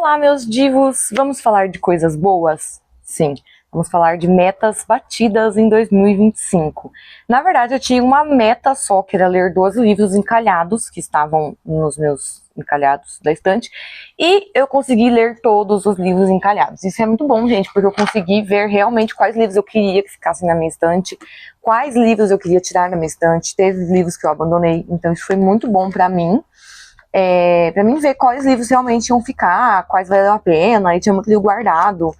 Olá, meus divos! Vamos falar de coisas boas? Sim, vamos falar de metas batidas em 2025. Na verdade, eu tinha uma meta só, que era ler 12 livros encalhados, que estavam nos meus encalhados da estante, e eu consegui ler todos os livros encalhados. Isso é muito bom, gente, porque eu consegui ver realmente quais livros eu queria que ficassem na minha estante, quais livros eu queria tirar da minha estante. Teve livros que eu abandonei, então isso foi muito bom pra mim. Pra mim ver quais livros realmente iam ficar, quais valiam a pena, e tinha muito livro guardado,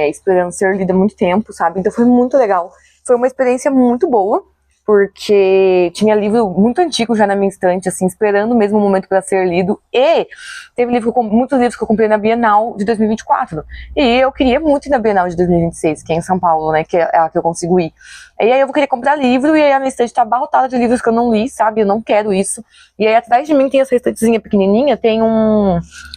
esperando ser lido há muito tempo, sabe? Então foi muito legal. Foi uma experiência muito boa, porque tinha livro muito antigo já na minha estante, assim, esperando o mesmo momento para ser lido, e teve muitos livros que eu comprei na Bienal de 2024, e eu queria muito ir na Bienal de 2026, que é em São Paulo, né, que é a que eu consigo ir. E aí eu vou querer comprar livro, e aí a minha estante tá abarrotada de livros que eu não li, sabe, eu não quero isso. E aí atrás de mim tem essa estantezinha pequenininha,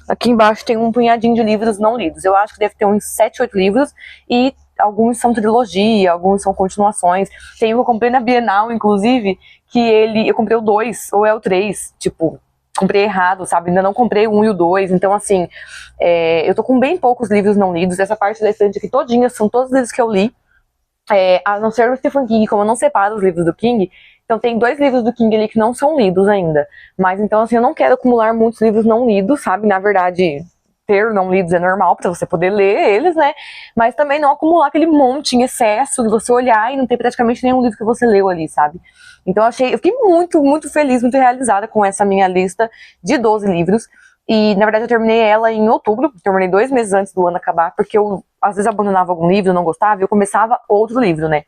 aqui embaixo tem um punhadinho de livros não lidos, eu acho que deve ter uns 7, 8 livros, e alguns são trilogia, alguns são continuações. Tem um que eu comprei na Bienal, inclusive, que eu comprei o 2, ou é o 3, tipo, comprei errado, sabe? Ainda não comprei o 1 e o 2, então assim, eu tô com bem poucos livros não lidos. Essa parte da estante aqui todinha são todos os livros que eu li, a não ser o Stephen King, como eu não separo os livros do King, então tem 2 livros do King ali que não são lidos ainda. Mas então assim, eu não quero acumular muitos livros não lidos, sabe? Na verdade, ter não lidos é normal para você poder ler eles, né? Mas também não acumular aquele monte em excesso de você olhar e não ter praticamente nenhum livro que você leu ali, sabe? Então eu fiquei muito, muito feliz, muito realizada com essa minha lista de 12 livros. E na verdade eu terminei ela em outubro, terminei 2 meses antes do ano acabar, porque eu às vezes abandonava algum livro, não gostava, e eu começava outro livro, né?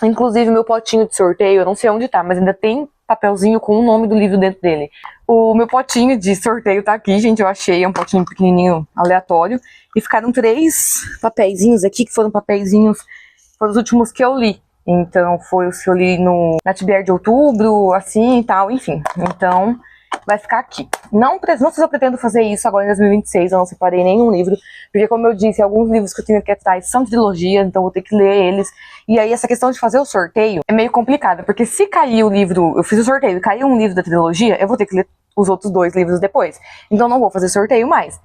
Inclusive meu potinho de sorteio, eu não sei onde tá, mas ainda tem papelzinho com o nome do livro dentro dele. O meu potinho de sorteio tá aqui, gente, eu achei, é um potinho pequenininho, aleatório. E ficaram 3 papeizinhos aqui, que foram foram os últimos que eu li. Então, foi os que eu li na TBR de outubro, assim e tal, enfim. Então, vai ficar aqui. Não sei se eu pretendo fazer isso agora em 2026, eu não separei nenhum livro, porque como eu disse, alguns livros que eu tenho aqui atrás são trilogias, então eu vou ter que ler eles. E aí essa questão de fazer o sorteio é meio complicada, porque se cair o livro, eu fiz o sorteio e caiu um livro da trilogia, eu vou ter que ler os outros 2 livros depois. Então não vou fazer sorteio mais.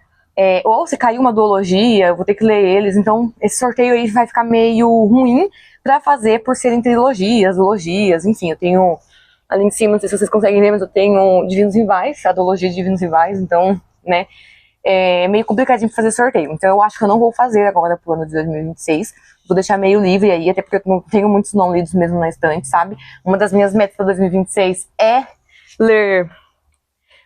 Ou se cair uma duologia, eu vou ter que ler eles, então esse sorteio aí vai ficar meio ruim pra fazer por serem trilogias, duologias, enfim, eu tenho... Ali em cima, não sei se vocês conseguem ver, mas eu tenho Divinos Rivais, a duologia de Divinos Rivais, então, né, é meio complicadinho fazer sorteio. Então eu acho que eu não vou fazer agora pro ano de 2026, vou deixar meio livre aí, até porque eu não tenho muitos não lidos mesmo na estante, sabe? Uma das minhas metas para 2026 é ler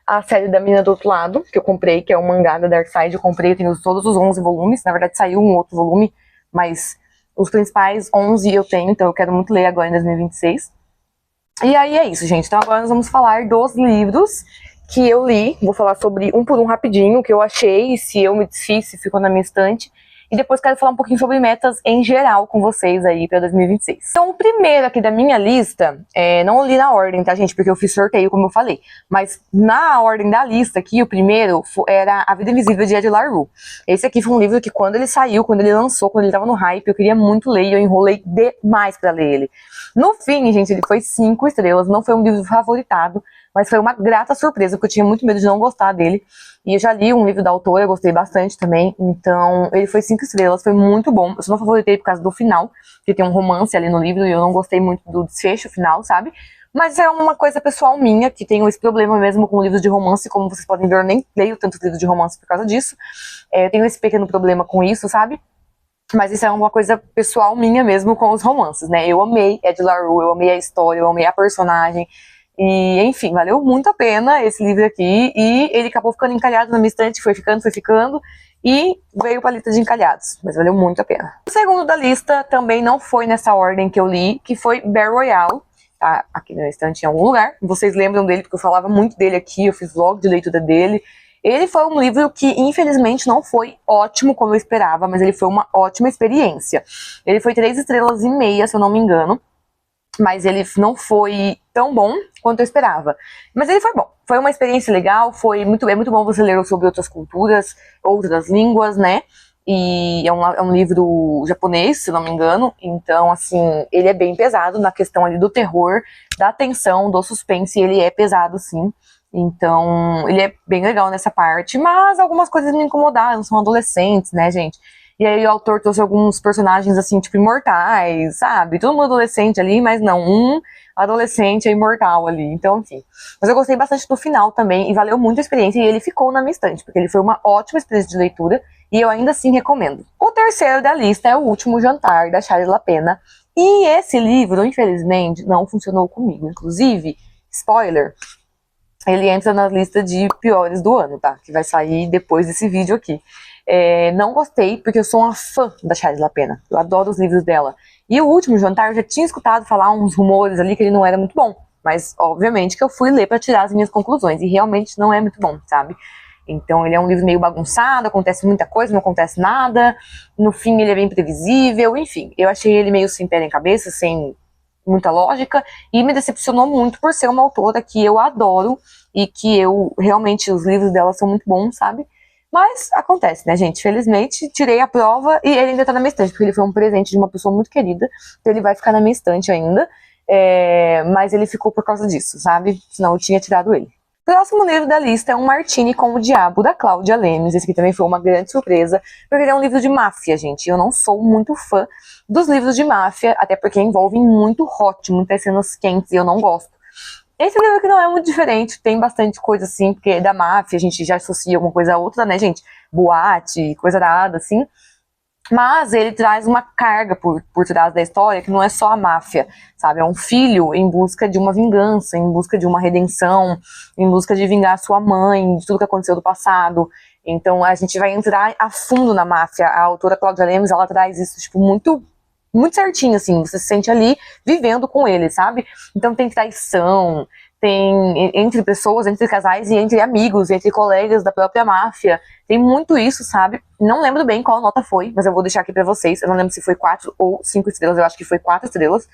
a série da Menina do Outro Lado, que eu comprei, que é o mangá da Darkside, eu comprei, eu tenho todos os 11 volumes, na verdade saiu um outro volume, mas os principais 11 eu tenho, então eu quero muito ler agora em 2026. E aí é isso, gente. Então agora nós vamos falar dos livros que eu li. Vou falar sobre um por um rapidinho, o que eu achei, se eu me desfiz, se ficou na minha estante. E depois quero falar um pouquinho sobre metas em geral com vocês aí para 2026. Então o primeiro aqui da minha lista, não li na ordem, tá, gente? Porque eu fiz sorteio, como eu falei. Mas na ordem da lista aqui, o primeiro era A Vida Invisível de Ed La Rue. Esse aqui foi um livro que quando ele saiu, quando ele lançou, quando ele tava no hype, eu queria muito ler e eu enrolei demais pra ler ele. No fim, gente, ele foi 5 estrelas, não foi um livro favoritado, mas foi uma grata surpresa, porque eu tinha muito medo de não gostar dele. E eu já li um livro da autora, eu gostei bastante também, então ele foi 5 estrelas, foi muito bom. Eu só não favoritei por causa do final, que tem um romance ali no livro e eu não gostei muito do desfecho final, sabe? Mas é uma coisa pessoal minha, que tenho esse problema mesmo com livros de romance, como vocês podem ver, eu nem leio tantos livros de romance por causa disso. Eu tenho esse pequeno problema com isso, sabe? Mas isso é uma coisa pessoal minha mesmo com os romances, né? Eu amei Ed La Rue, eu amei a história, eu amei a personagem. E, enfim, valeu muito a pena esse livro aqui. E ele acabou ficando encalhado na minha estante, foi ficando. E veio pra lista de encalhados, mas valeu muito a pena. O segundo da lista também não foi nessa ordem que eu li, que foi Battle Royale. Tá aqui na estante em algum lugar. Vocês lembram dele, porque eu falava muito dele aqui, eu fiz vlog de leitura dele. Ele foi um livro que, infelizmente, não foi ótimo como eu esperava, mas ele foi uma ótima experiência. Ele foi 3,5 estrelas, se eu não me engano, mas ele não foi tão bom quanto eu esperava. Mas ele foi bom, foi uma experiência legal, é muito bom você ler sobre outras culturas, outras línguas, né? E é um livro japonês, se não me engano, então, assim, ele é bem pesado na questão ali do terror, da tensão, do suspense, ele é pesado, sim. Então, ele é bem legal nessa parte, mas algumas coisas me incomodaram, são adolescentes, né, gente? E aí o autor trouxe alguns personagens, assim, tipo, imortais, sabe? Todo mundo adolescente ali, mas não, um adolescente é imortal ali, então, enfim. Mas eu gostei bastante do final também, e valeu muito a experiência, e ele ficou na minha estante, porque ele foi uma ótima experiência de leitura, e eu ainda assim recomendo. O terceiro da lista é O Último Jantar, da Shari Lapena, e esse livro, infelizmente, não funcionou comigo. Inclusive, spoiler, ele entra na lista de piores do ano, tá? Que vai sair depois desse vídeo aqui. Não gostei, porque eu sou uma fã da Shari Lapena. Eu adoro os livros dela. E O Último Jantar, eu já tinha escutado falar uns rumores ali que ele não era muito bom. Mas, obviamente, que eu fui ler pra tirar as minhas conclusões. E realmente não é muito bom, sabe? Então, ele é um livro meio bagunçado, acontece muita coisa, não acontece nada. No fim, ele é bem previsível. Enfim, eu achei ele meio sem pé nem cabeça, sem muita lógica. E me decepcionou muito por ser uma autora que eu adoro. E que eu, realmente, os livros dela são muito bons, sabe? Mas acontece, né, gente? Felizmente, tirei a prova e ele ainda tá na minha estante, porque ele foi um presente de uma pessoa muito querida. Então ele vai ficar na minha estante ainda. Mas ele ficou por causa disso, sabe? Senão eu tinha tirado ele. Próximo livro da lista é Um Martini com o Diabo, da Cláudia Lemes. Esse aqui também foi uma grande surpresa, porque ele é um livro de máfia, gente. Eu não sou muito fã dos livros de máfia, até porque envolvem muito hot, muitas cenas quentes, e eu não gosto. Esse livro aqui não é muito diferente, tem bastante coisa assim, porque é da máfia, a gente já associa uma coisa a outra, né, gente? Boate, coisa nada, assim. Mas ele traz uma carga por trás da história que não é só a máfia, sabe? É um filho em busca de uma vingança, em busca de uma redenção, em busca de vingar sua mãe, de tudo que aconteceu do passado. Então a gente vai entrar a fundo na máfia. A autora Cláudia Lemes, ela traz isso, tipo, muito certinho, assim, você se sente ali vivendo com ele, sabe? Então tem traição, tem entre pessoas, entre casais e entre amigos, entre colegas da própria máfia. Tem muito isso, sabe? Não lembro bem qual nota foi, mas eu vou deixar aqui pra vocês. Eu não lembro se foi 4 ou 5 estrelas, eu acho que foi 4 estrelas.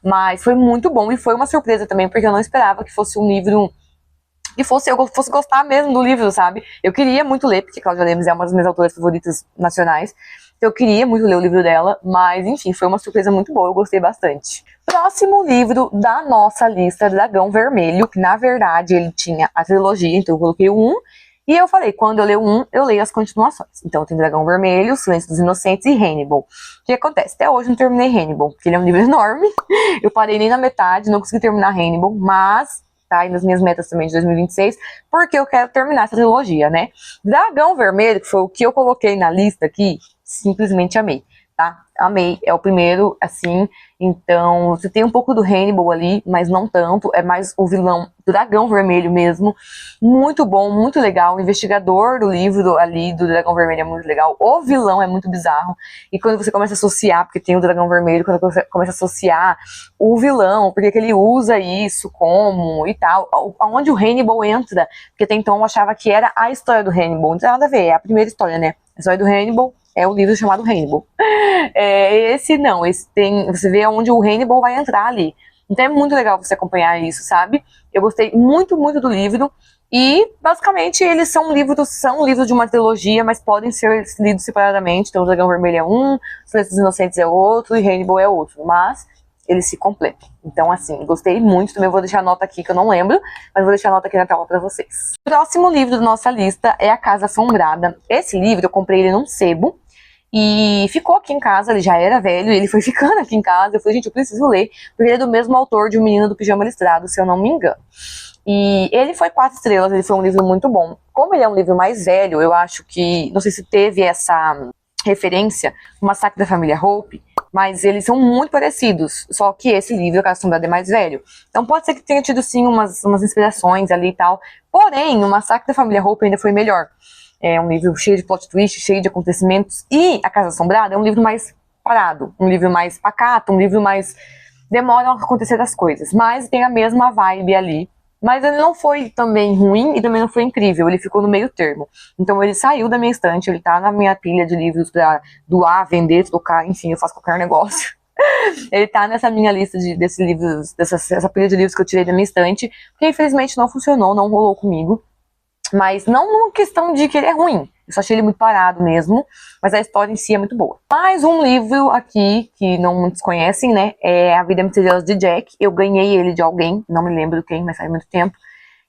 Mas foi muito bom e foi uma surpresa também, porque eu não esperava que fosse um livro eu fosse gostar mesmo do livro, sabe? Eu queria muito ler, porque Cláudia Lemes é uma das minhas autoras favoritas nacionais. Então eu queria muito ler o livro dela, mas enfim, foi uma surpresa muito boa, eu gostei bastante. Próximo livro da nossa lista, Dragão Vermelho, que na verdade ele tinha a trilogia, então eu coloquei o 1. E eu falei, quando eu leio um, eu leio as continuações. Então tem Dragão Vermelho, Silêncio dos Inocentes e Hannibal. O que acontece? Até hoje eu não terminei Hannibal, porque ele é um livro enorme. Eu parei nem na metade, não consegui terminar Hannibal, mas tá aí nas minhas metas também de 2026, porque eu quero terminar essa trilogia, né? Dragão Vermelho, que foi o que eu coloquei na lista aqui, simplesmente amei, tá? Amei, é o primeiro, assim, então você tem um pouco do Hannibal ali, mas não tanto, é mais o vilão Dragão Vermelho mesmo, muito bom, muito legal, o investigador do livro ali do Dragão Vermelho é muito legal, o vilão é muito bizarro, e quando você começa a associar, porque tem o Dragão Vermelho, quando você começa a associar o vilão, porque que ele usa isso, como e tal, aonde o Hannibal entra, porque até então eu achava que era a história do Hannibal, não tem nada a ver, é a primeira história, né? A história do Hannibal é o livro chamado Hannibal. Esse não, esse tem, você vê onde o Hannibal vai entrar ali. Então é muito legal você acompanhar isso, sabe? Eu gostei muito, muito do livro. E, basicamente, eles são livros de uma trilogia, mas podem ser lidos separadamente. Então, o Dragão Vermelho é um, Silêncio dos Inocentes é outro e Hannibal é outro. Mas eles se completam. Então, assim, gostei muito. Também vou deixar a nota aqui, que eu não lembro, mas vou deixar a nota aqui na tela pra vocês. O próximo livro da nossa lista é A Casa Assombrada. Esse livro eu comprei ele num sebo. E ficou aqui em casa, ele já era velho, e ele foi ficando aqui em casa. Eu falei, gente, eu preciso ler, porque ele é do mesmo autor de O Menino do Pijama Listrado, se eu não me engano. E ele foi 4 estrelas, ele foi um livro muito bom. Como ele é um livro mais velho, eu acho que, não sei se teve essa referência, o Massacre da Família Hope, mas eles são muito parecidos, só que esse livro, A Casa Assombrada, é mais velho. Então pode ser que tenha tido sim umas inspirações ali e tal, porém, o Massacre da Família Hope ainda foi melhor. É um livro cheio de plot twist, cheio de acontecimentos. E A Casa Assombrada é um livro mais parado, um livro mais pacato, um livro mais... demora a acontecer as coisas, mas tem a mesma vibe ali. Mas ele não foi também ruim e também não foi incrível, ele ficou no meio termo. Então ele saiu da minha estante, ele tá na minha pilha de livros pra doar, vender, trocar, enfim, eu faço qualquer negócio. Ele tá nessa minha lista desses livros, essa pilha de livros que eu tirei da minha estante, porque infelizmente não funcionou, não rolou comigo. Mas não numa questão de que ele é ruim. Eu só achei ele muito parado mesmo. Mas a história em si é muito boa. Mais um livro aqui, que não muitos conhecem, né? É A Vida Misteriosa de Jack. Eu ganhei ele de alguém. Não me lembro quem, mas faz muito tempo.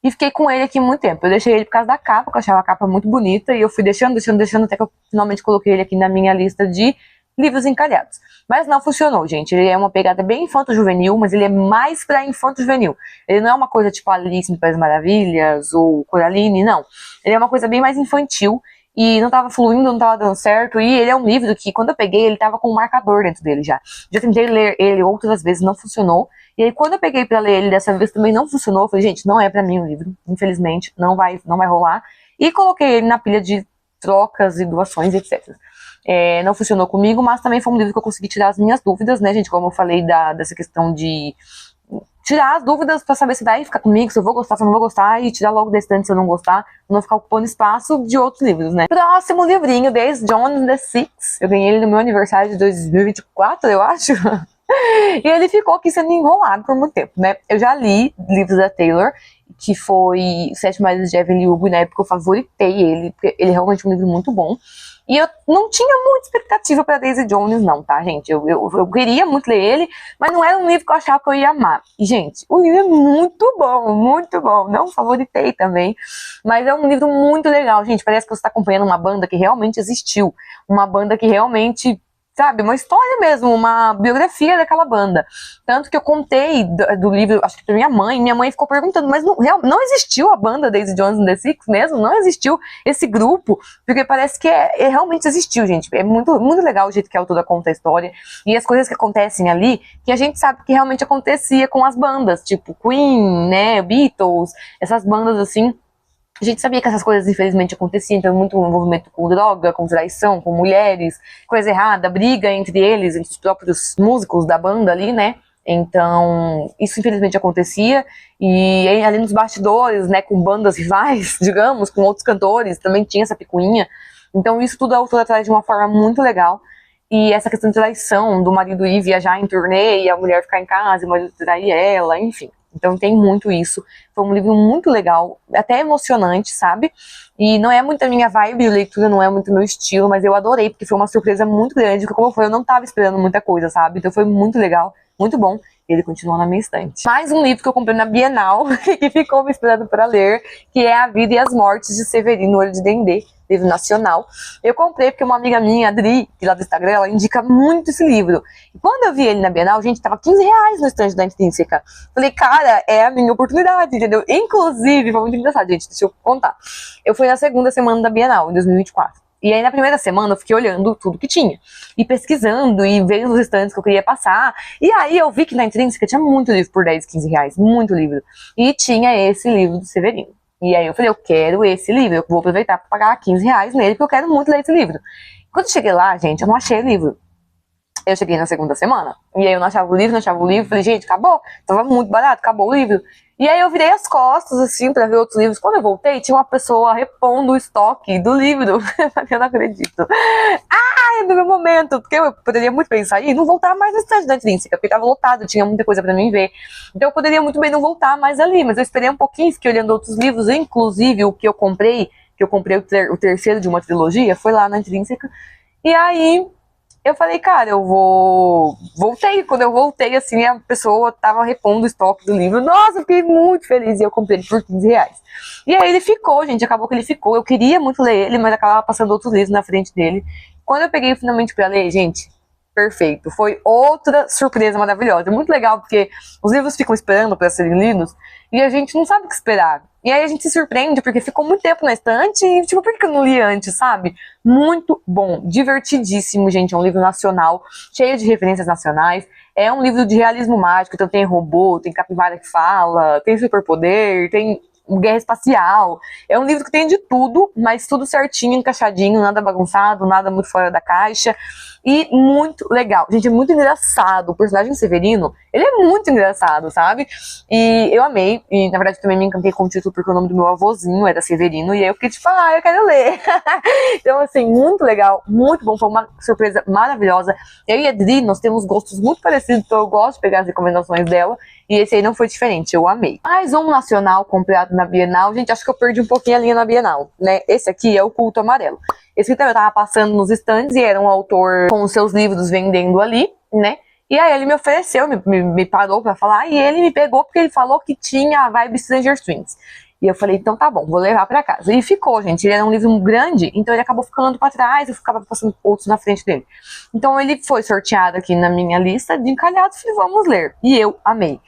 e fiquei com ele aqui muito tempo. Eu deixei ele por causa da capa, porque eu achava a capa muito bonita, e eu fui deixando, até que eu finalmente coloquei ele aqui na minha lista de livros encalhados. Mas não funcionou, gente. Ele é uma pegada bem infanto-juvenil, mas ele é mais pra infanto-juvenil. Ele não é uma coisa tipo Alice no País das Maravilhas ou Coraline, não. Ele é uma coisa bem mais infantil e não tava fluindo, não tava dando certo. E ele é um livro que, quando eu peguei, ele tava com um marcador dentro dele já. Já tentei ler ele outras vezes, não funcionou. E aí, quando eu peguei pra ler ele dessa vez, também não funcionou. Eu falei, gente, não é pra mim o livro. Infelizmente, não vai rolar. E coloquei ele na pilha de trocas e doações, etc. Não funcionou comigo, mas também foi um livro que eu consegui tirar as minhas dúvidas, né, gente? Como eu falei dessa questão de tirar as dúvidas pra saber se vai ficar comigo, se eu vou gostar, se eu não vou gostar, e tirar logo da estante se eu não gostar, pra não ficar ocupando espaço de outros livros, né? Próximo livrinho, Daisy Jones and the Six. Eu ganhei ele no meu aniversário de 2024, eu acho. E ele ficou aqui sendo enrolado por muito tempo, né? Eu já li livros da Taylor, que foi Sete Maridos de Evelyn Hugo, e na época eu favoritei ele, porque ele é realmente um livro muito bom. E eu não tinha muita expectativa pra Daisy Jones, não, tá, gente? Eu queria muito ler ele, mas não era um livro que eu achava que eu ia amar. E, gente, o livro é muito bom, muito bom. Não favoritei também, mas é um livro muito legal, gente. Parece que você tá acompanhando uma banda que realmente existiu. Uma banda que realmente, sabe, uma história mesmo, uma biografia daquela banda. Tanto que eu contei do livro, acho que pra minha mãe ficou perguntando, mas não existiu a banda Daisy Jones and the Six mesmo? Não existiu esse grupo? Porque parece que realmente existiu, gente. É muito, muito legal o jeito que a autora conta a história, e as coisas que acontecem ali, que a gente sabe que realmente acontecia com as bandas, tipo Queen, né, Beatles, essas bandas assim. A gente sabia que essas coisas, infelizmente, aconteciam, então muito envolvimento com droga, com traição, com mulheres, coisa errada, briga entre eles, entre os próprios músicos da banda ali, né? Então, isso infelizmente acontecia, e ali nos bastidores, né, com bandas rivais, digamos, com outros cantores, também tinha essa picuinha. Então, isso tudo a autora traz de uma forma muito legal. E essa questão de traição, do marido ir viajar em turnê e a mulher ficar em casa e o marido trair ela, enfim. Então tem muito isso. Foi um livro muito legal, até emocionante, sabe? E não é muito a minha vibe, a leitura não é muito meu estilo, mas eu adorei, porque foi uma surpresa muito grande, porque como foi, eu não tava esperando muita coisa, sabe? Então foi muito legal, muito bom. E ele continua na minha estante. Mais um livro que eu comprei na Bienal, que ficou me esperando para ler, que é A Vida e as Mortes de Severino Olho de Dendê, livro nacional. Eu comprei porque uma amiga minha, Adri, que lá do Instagram, ela indica muito esse livro. E quando eu vi ele na Bienal, gente, tava R$15 no estande da Intrínseca. Falei, cara, é a minha oportunidade, entendeu? Inclusive, foi muito engraçado, gente, deixa eu contar. Eu fui na segunda semana da Bienal, em 2024. E aí, na primeira semana, eu fiquei olhando tudo que tinha. E pesquisando, e vendo os estantes que eu queria passar. E aí, eu vi que na Intrínseca tinha muito livro por R$10, R$15. Muito livro. E tinha esse livro do Severino. E aí, eu falei, eu quero esse livro. Eu vou aproveitar para pagar R$15 nele, porque eu quero muito ler esse livro. Quando eu cheguei lá, gente, eu não achei o livro. Eu cheguei na segunda semana. E aí, eu não achava o livro, Falei, gente, acabou. Tava muito barato, acabou o livro. E aí eu virei as costas, assim, pra ver outros livros. Quando eu voltei, tinha uma pessoa repondo o estoque do livro. Eu não acredito. No meu momento, porque eu poderia muito bem sair e não voltar mais na estante da Intrínseca, porque tava lotado, tinha muita coisa pra mim ver. Então eu poderia muito bem não voltar mais ali, mas eu esperei um pouquinho, fiquei olhando outros livros, inclusive o que eu comprei o terceiro de uma trilogia, foi lá na Intrínseca. E aí eu falei, cara, voltei. Quando eu voltei, assim, a pessoa tava repondo o estoque do livro. Nossa, eu fiquei muito feliz e eu comprei ele por R$15. E aí ele ficou, gente, acabou que ele ficou. Eu queria muito ler ele, mas acabava passando outros livros na frente dele. Quando eu peguei finalmente pra ler, gente, perfeito. Foi outra surpresa maravilhosa. Muito legal, porque os livros ficam esperando para serem lidos e a gente não sabe o que esperar. E aí a gente se surpreende, porque ficou muito tempo na estante e, tipo, por que eu não li antes, sabe? Muito bom, divertidíssimo, gente. É um livro nacional, cheio de referências nacionais. É um livro de realismo mágico, então tem robô, tem capivara que fala, tem superpoder, tem guerra espacial. É um livro que tem de tudo, mas tudo certinho, encaixadinho, nada bagunçado, nada muito fora da caixa. E muito legal. Gente, é muito engraçado. O personagem Severino, ele é muito engraçado, sabe? E eu amei. E, na verdade, também me encantei com o título, porque o nome do meu avôzinho era Severino. E aí eu fiquei tipo, eu quero ler. Então, assim, muito legal, muito bom. Foi uma surpresa maravilhosa. Eu e a Adri, nós temos gostos muito parecidos, então eu gosto de pegar as recomendações dela. E esse aí não foi diferente, eu amei. Mais um nacional comprado na Bienal. Gente, acho que eu perdi um pouquinho a linha na Bienal, né? Esse aqui é o Culto Amarelo. Esse aqui eu tava passando nos stands e era um autor com os seus livros vendendo ali, né? E aí ele me ofereceu, me parou pra falar, e ele me pegou porque ele falou que tinha a vibe Stranger Things. E eu falei, então tá bom, vou levar pra casa. E ficou, gente. Ele era um livro grande, então ele acabou ficando pra trás, eu ficava passando outros na frente dele. Então ele foi sorteado aqui na minha lista de encalhados e vamos ler. E eu amei.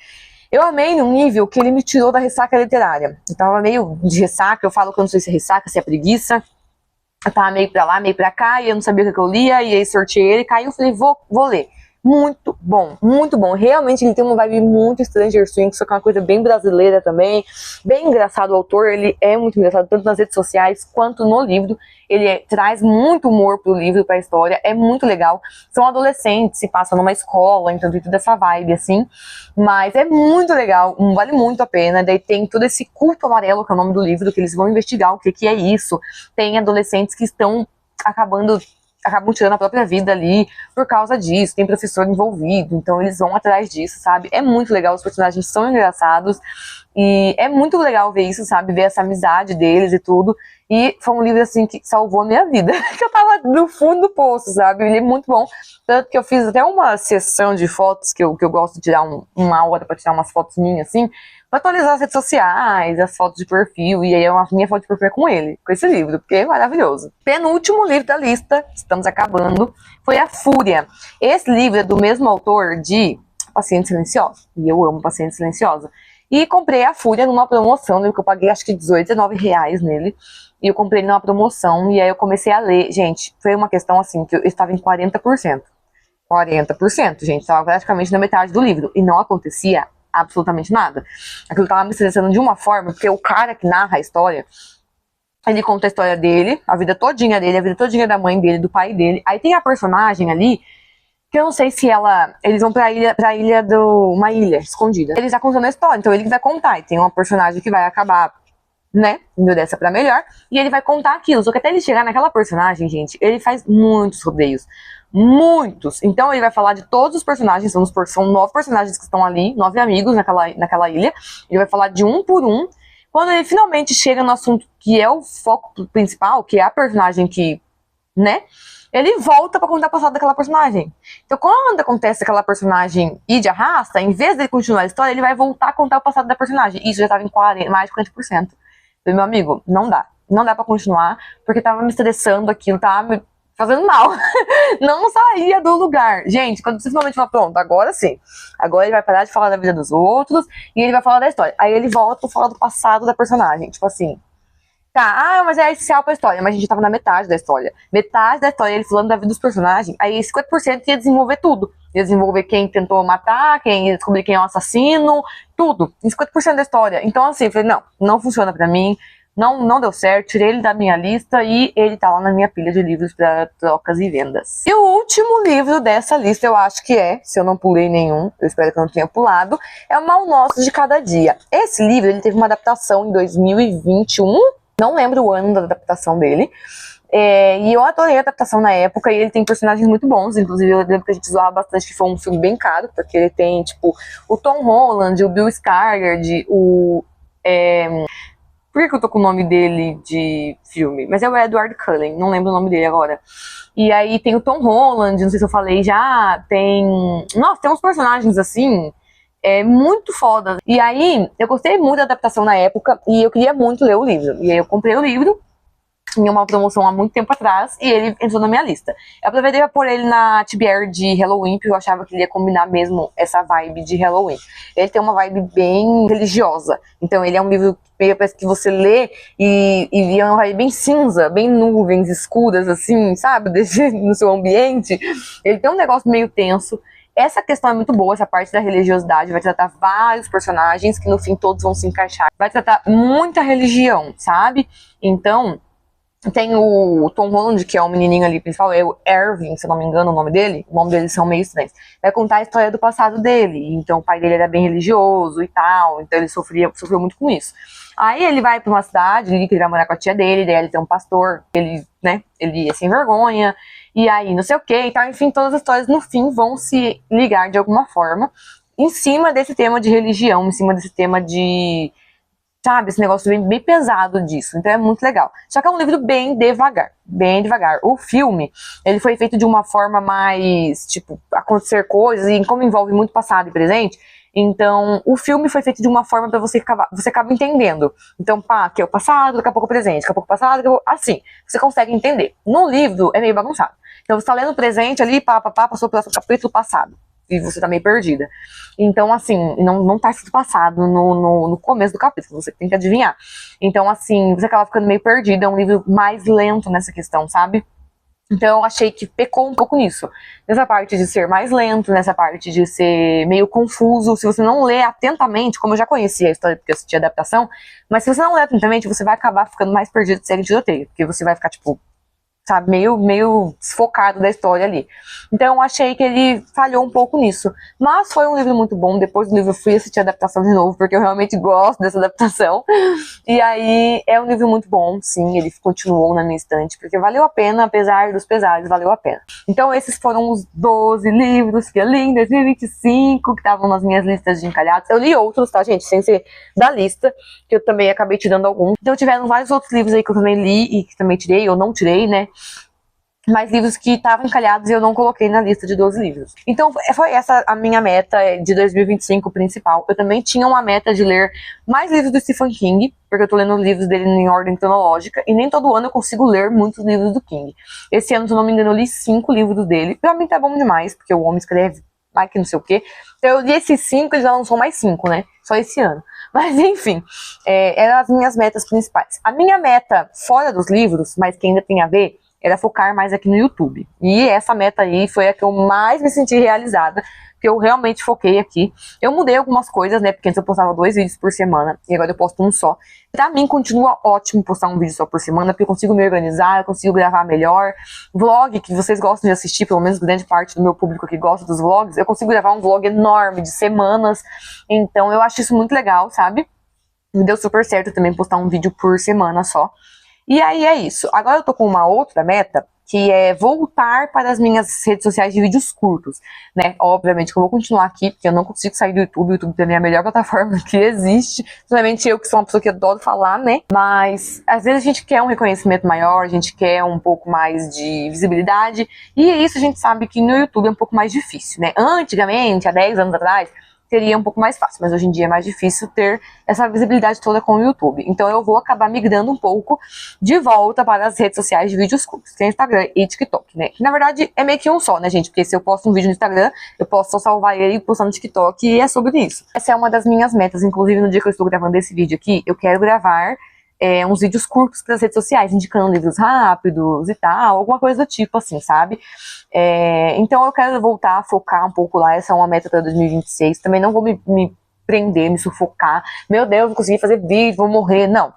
Eu amei num nível que ele me tirou da ressaca literária. Eu tava meio de ressaca, eu falo que eu não sei se é ressaca, se é preguiça. Eu tava meio pra lá, meio pra cá, e eu não sabia o que eu lia, e aí sorteei ele, caiu, falei, vou ler. Muito bom, muito bom. Realmente ele tem uma vibe muito Stranger Things, só que é uma coisa bem brasileira também. Bem engraçado o autor, ele é muito engraçado, tanto nas redes sociais quanto no livro. Ele traz muito humor pro livro, pra história, é muito legal. São adolescentes, se passam numa escola, então tem toda essa vibe, assim. Mas é muito legal, vale muito a pena. Daí tem todo esse culto amarelo, que é o nome do livro, que eles vão investigar o que é isso. Tem adolescentes que estão acabam tirando a própria vida ali por causa disso, tem professor envolvido, então eles vão atrás disso, sabe? É muito legal, os personagens são engraçados, e é muito legal ver isso, sabe? Ver essa amizade deles e tudo, e foi um livro, assim, que salvou a minha vida, que eu tava no fundo do poço, sabe? Ele é muito bom, tanto que eu fiz até uma sessão de fotos, que eu gosto de tirar uma hora pra tirar umas fotos minhas, assim, pra atualizar as redes sociais, as fotos de perfil, e aí a minha foto de perfil é com ele, com esse livro, porque é maravilhoso. Penúltimo livro da lista, estamos acabando, foi A Fúria. Esse livro é do mesmo autor de Paciente Silenciosa, e eu amo Paciente Silenciosa. E comprei A Fúria numa promoção, que eu paguei acho que 18, 19 reais nele, e eu comprei numa promoção, e aí eu comecei a ler. Gente, foi uma questão assim, que eu estava em 40%. 40%, gente, estava praticamente na metade do livro, e não acontecia absolutamente nada. Aquilo tava me estressando de uma forma, porque o cara que narra a história, ele conta a história dele, a vida todinha dele, a vida todinha da mãe dele, do pai dele. Aí tem a personagem ali, que eu não sei se eles vão uma ilha escondida. Ele já contando a história, então ele que vai contar. E tem uma personagem que vai acabar, né, indo dessa pra melhor, e ele vai contar aquilo. Só que até ele chegar naquela personagem, gente, ele faz muitos rodeios. Muitos. Então ele vai falar de todos os personagens, são 9 personagens que estão ali, 9 amigos naquela ilha. Ele vai falar de um por um. Quando ele finalmente chega no assunto que é o foco principal, que é a personagem que, né, ele volta pra contar o passado daquela personagem. Então quando acontece aquela personagem ir de arrasta, em vez dele continuar a história, ele vai voltar a contar o passado da personagem. Isso já tava em mais de 40%. Então, meu amigo, não dá pra continuar, porque tava me estressando aquilo, tava me fazendo mal. Não saía do lugar. Gente, quando você finalmente fala, pronto, agora sim. Agora ele vai parar de falar da vida dos outros e ele vai falar da história. Aí ele volta a falar do passado da personagem. Tipo assim, tá, mas é essencial pra história. Mas a gente tava na metade da história. Metade da história, ele falando da vida dos personagens. Aí 50% ia desenvolver tudo. Ia desenvolver quem tentou matar, quem ia descobrir quem é o assassino, tudo. Em 50% da história. Então assim, eu falei, não funciona pra mim. Não deu certo, tirei ele da minha lista e ele tá lá na minha pilha de livros para trocas e vendas. E o último livro dessa lista, eu acho que se eu não pulei nenhum, eu espero que eu não tenha pulado, é O Mal Nosso de Cada Dia. Esse livro, ele teve uma adaptação em 2021, não lembro o ano da adaptação dele, e eu adorei a adaptação na época, e ele tem personagens muito bons, inclusive eu lembro que a gente zoava bastante, que foi um filme bem caro, porque ele tem, tipo, o Tom Holland, o Bill Skarsgård, por que eu tô com o nome dele de filme? Mas é o Edward Cullen, não lembro o nome dele agora. E aí tem o Tom Holland, não sei se eu falei já, Nossa, tem uns personagens assim, muito foda. E aí, eu gostei muito da adaptação na época, e eu queria muito ler o livro. E aí eu comprei o livro, em uma promoção há muito tempo atrás, e ele entrou na minha lista. Eu aproveitei pra pôr ele na TBR de Halloween, porque eu achava que ele ia combinar mesmo essa vibe de Halloween. Ele tem uma vibe bem religiosa, então ele é um livro que parece que você lê e é uma vibe bem cinza, bem nuvens escuras, assim, sabe, no seu ambiente. Ele tem um negócio meio tenso. Essa questão é muito boa, essa parte da religiosidade, vai tratar vários personagens que no fim todos vão se encaixar. Vai tratar muita religião, sabe? Então, tem o Tom Holland, que é o menininho ali principal, é o Ervin, se eu não me engano o nome dele. O nome deles são meio estranhos. Vai contar a história do passado dele. Então o pai dele era bem religioso e tal, então ele sofreu muito com isso. Aí ele vai pra uma cidade, que ele vai morar com a tia dele, daí ele tem um pastor, ele é sem vergonha, e aí não sei o que e tal. Enfim, todas as histórias no fim vão se ligar de alguma forma em cima desse tema de religião, em cima desse tema de... sabe, esse negócio bem pesado disso, então é muito legal. Só que é um livro bem devagar, bem devagar. O filme, ele foi feito de uma forma mais, tipo, acontecer coisas, e como envolve muito passado e presente, Então, o filme foi feito de uma forma para você acaba entendendo. Então, pá, aqui é o passado, daqui a pouco o presente, daqui a pouco o passado, assim, você consegue entender. No livro, é meio bagunçado. Então, você tá lendo o presente ali, passou pelo capítulo passado. E você tá meio perdida. Então, assim, não tá escrito passado no começo do capítulo, você tem que adivinhar. Então, assim, você acaba ficando meio perdida, é um livro mais lento nessa questão, sabe? Então, eu achei que pecou um pouco nisso. Nessa parte de ser mais lento, nessa parte de ser meio confuso. Se você não lê atentamente, como eu já conhecia a história, porque eu assisti a adaptação, mas se você não lê atentamente, você vai acabar ficando mais perdido de série de tiroteio. Porque você vai ficar, tipo, sabe, meio desfocado da história ali. Então eu achei que ele falhou um pouco nisso. Mas foi um livro muito bom. Depois do livro eu fui assistir a adaptação de novo, porque eu realmente gosto dessa adaptação. E aí é um livro muito bom, sim, ele continuou na minha estante, porque valeu a pena, apesar dos pesares, valeu a pena. Então esses foram os 12 livros que eu li em 2025, que estavam nas minhas listas de encalhados. Eu li outros, tá, gente, sem ser da lista, que eu também acabei tirando alguns. Então tiveram vários outros livros aí que eu também li e que também tirei, ou não tirei, né? Mais livros que estavam encalhados e eu não coloquei na lista de 12 livros. Então foi essa a minha meta de 2025 principal. Eu também tinha uma meta de ler mais livros do Stephen King, porque eu tô lendo livros dele em ordem cronológica, e nem todo ano eu consigo ler muitos livros do King. Esse ano, se eu não me engano, eu li 5 livros dele. Pra mim tá bom demais, porque o homem escreve mais que não sei o quê. Então eu li esses 5 e já lançou mais 5, né? Só esse ano. Mas enfim, eram as minhas metas principais. A minha meta, fora dos livros, mas que ainda tem a ver, era focar mais aqui no YouTube. E essa meta aí foi a que eu mais me senti realizada, porque eu realmente foquei aqui. Eu mudei algumas coisas, né, porque antes eu postava 2 vídeos por semana, e agora eu posto um só. Pra mim, continua ótimo postar um vídeo só por semana, porque eu consigo me organizar, eu consigo gravar melhor. Vlog, que vocês gostam de assistir, pelo menos grande parte do meu público que gosta dos vlogs, eu consigo gravar um vlog enorme, de semanas. Então, eu acho isso muito legal, sabe? Me deu super certo também postar um vídeo por semana só. E aí é isso. Agora eu tô com uma outra meta, que é voltar para as minhas redes sociais de vídeos curtos, né? Obviamente que eu vou continuar aqui, porque eu não consigo sair do YouTube. O YouTube pra mim é a melhor plataforma que existe. Principalmente eu, que sou uma pessoa que adoro falar, né? Mas às vezes a gente quer um reconhecimento maior, a gente quer um pouco mais de visibilidade. E isso a gente sabe que no YouTube é um pouco mais difícil, né? Antigamente, há 10 anos atrás, seria um pouco mais fácil, mas hoje em dia é mais difícil ter essa visibilidade toda com o YouTube. Então eu vou acabar migrando um pouco de volta para as redes sociais de vídeos curtos, que é Instagram e TikTok, né? Que na verdade é meio que um só, né, gente? Porque se eu posto um vídeo no Instagram, eu posso só salvar ele e postar no TikTok, e é sobre isso. Essa é uma das minhas metas, inclusive no dia que eu estou gravando esse vídeo aqui, eu quero gravar uns vídeos curtos para as redes sociais, indicando livros rápidos e tal, alguma coisa do tipo assim, sabe? Então eu quero voltar a focar um pouco lá, essa é uma meta para 2026, também não vou me prender, me sufocar, meu Deus, não consegui fazer vídeo, vou morrer, não.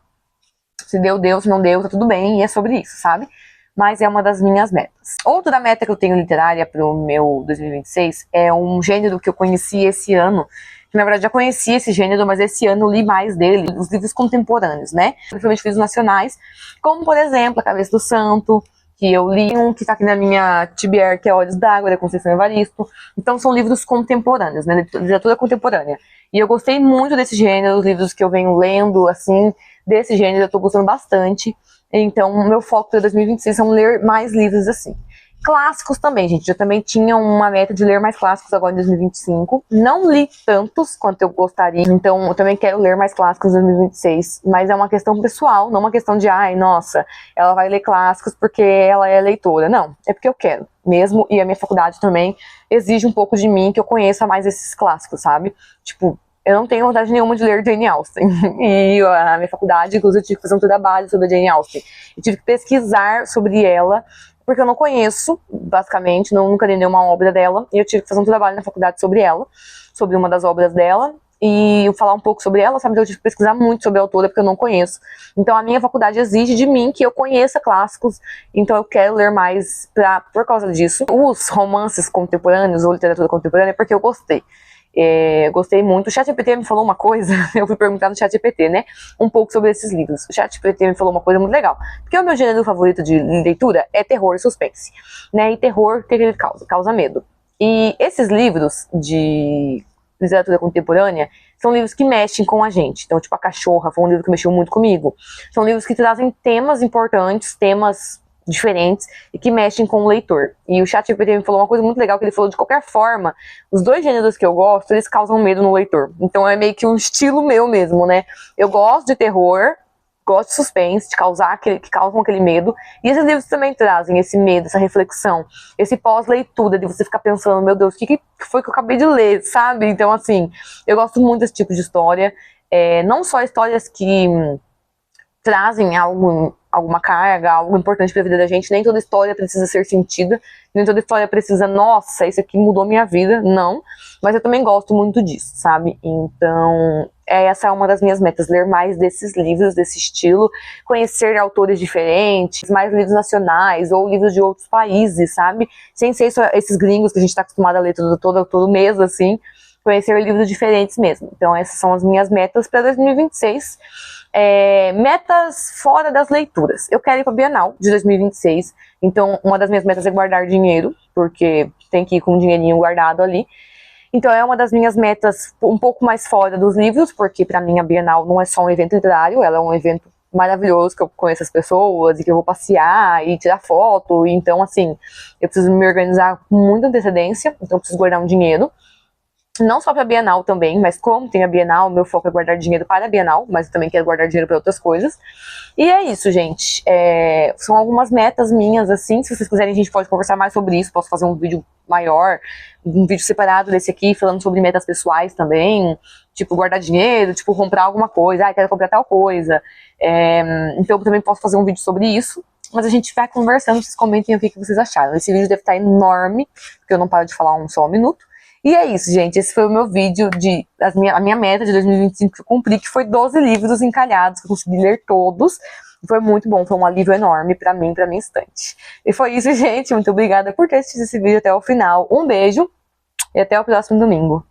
Se deu, deu, se não deu, tá tudo bem, e é sobre isso, sabe? Mas é uma das minhas metas. Outra meta que eu tenho literária pro meu 2026 é um gênero que eu conheci esse ano, que na verdade já conhecia esse gênero, mas esse ano eu li mais dele, os livros contemporâneos, né? Principalmente livros nacionais, como por exemplo A Cabeça do Santo, que eu li um que tá aqui na minha TBR, que é Olhos d'Água, da Conceição Evaristo. Então são livros contemporâneos, né? Literatura contemporânea. E eu gostei muito desse gênero, os livros que eu venho lendo, assim, desse gênero, eu tô gostando bastante. Então, o meu foco para 2026 é ler mais livros assim. Clássicos também, gente. Eu também tinha uma meta de ler mais clássicos agora em 2025. Não li tantos quanto eu gostaria, então eu também quero ler mais clássicos em 2026. Mas é uma questão pessoal, não uma questão de, ai, nossa, ela vai ler clássicos porque ela é leitora. Não, é porque eu quero mesmo, e a minha faculdade também exige um pouco de mim que eu conheça mais esses clássicos, sabe? Tipo, eu não tenho vontade nenhuma de ler Jane Austen. E a minha faculdade, inclusive, eu tive que fazer um trabalho sobre a Jane Austen. Eu tive que pesquisar sobre ela, porque eu não conheço, basicamente, nunca li nenhuma obra dela. E eu tive que fazer um trabalho na faculdade sobre ela, sobre uma das obras dela. E eu falar um pouco sobre ela, sabe? Eu tive que pesquisar muito sobre a autora, porque eu não conheço. Então a minha faculdade exige de mim que eu conheça clássicos, então eu quero ler mais por causa disso. Os romances contemporâneos ou literatura contemporânea, porque eu gostei. Gostei muito. O ChatGPT me falou uma coisa, eu fui perguntar no ChatGPT, né, um pouco sobre esses livros. O ChatGPT me falou uma coisa muito legal, porque o meu gênero favorito de leitura é terror e suspense, né, e terror, o que ele causa? Causa medo. E esses livros de literatura contemporânea são livros que mexem com a gente. Então, tipo, A Cachorra foi um livro que mexeu muito comigo. São livros que trazem temas importantes, temas diferentes e que mexem com o leitor. E o ChatGPT me falou uma coisa muito legal, que ele falou: de qualquer forma, os dois gêneros que eu gosto, eles causam medo no leitor. Então é meio que um estilo meu mesmo, né? Eu gosto de terror, gosto de suspense, de que causam aquele medo. E esses livros também trazem esse medo, essa reflexão, esse pós-leitura, de você ficar pensando: meu Deus, o que foi que eu acabei de ler, sabe? Então, assim, eu gosto muito desse tipo de história. Não só histórias que trazem alguma carga, algo importante para a vida da gente. Nem toda história precisa ser sentida, nem toda história precisa, nossa, isso aqui mudou minha vida, não. Mas eu também gosto muito disso, sabe? Então, essa é uma das minhas metas: ler mais desses livros, desse estilo, conhecer autores diferentes, mais livros nacionais ou livros de outros países, sabe? Sem ser só esses gringos que a gente tá acostumado a ler todo mês, assim. Conhecer livros diferentes mesmo. Então, essas são as minhas metas para 2026. Metas fora das leituras. Eu quero ir para a Bienal de 2026. Então, uma das minhas metas é guardar dinheiro, porque tem que ir com um dinheirinho guardado ali. Então, é uma das minhas metas um pouco mais fora dos livros, porque para mim a Bienal não é só um evento literário, ela é um evento maravilhoso, que eu conheço as pessoas e que eu vou passear e tirar foto. Então, assim, eu preciso me organizar com muita antecedência, então eu preciso guardar um dinheiro. Não só para a Bienal também, mas como tem a Bienal, meu foco é guardar dinheiro para a Bienal, mas eu também quero guardar dinheiro para outras coisas. E é isso, gente. São algumas metas minhas, assim. Se vocês quiserem, a gente pode conversar mais sobre isso. Posso fazer um vídeo maior, um vídeo separado desse aqui, falando sobre metas pessoais também. Tipo, guardar dinheiro, tipo, comprar alguma coisa. Quero comprar tal coisa. Então, eu também posso fazer um vídeo sobre isso. Mas a gente vai conversando, vocês comentem o que vocês acharam. Esse vídeo deve estar enorme, porque eu não paro de falar só um minuto. E é isso, gente. Esse foi o meu vídeo a minha meta de 2025 que eu cumpri, que foi 12 livros encalhados, que eu consegui ler todos. Foi muito bom, foi um alívio enorme pra mim, pra minha estante. E foi isso, gente. Muito obrigada por ter assistido esse vídeo até o final. Um beijo e até o próximo domingo.